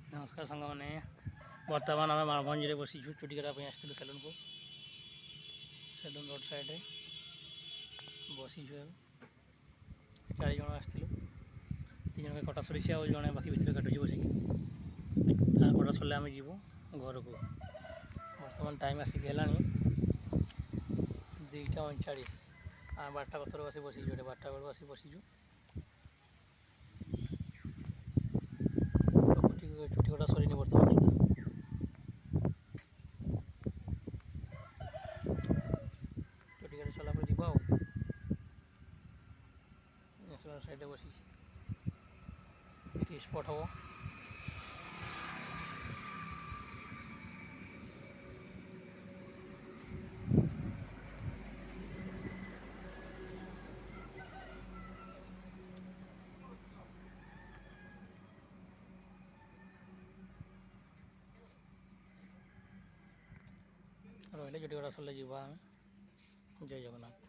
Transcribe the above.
नमस्कार सांग मैंने बर्तमान आम मालभंज बसीचु चुटी करने आसलु सेलून को सेलून रोड साइड बसीचु चार जन आसलु तीन जन कटा सरी जड़े बाकी भितर काटुचे बसिक कटा सरले आम जीवु घर को बर्तमान टाइम आसिक है 2:39 आम 12टा कतर आसी बसीचु 12टा बेलू आसी बसीचु चुटी कटा सरी बर्तमान सुधा चुटी कटा सरला जीव साइड बसी स्पट हम रही चुटी कटा सरले जीव आम जय जगन्नाथ।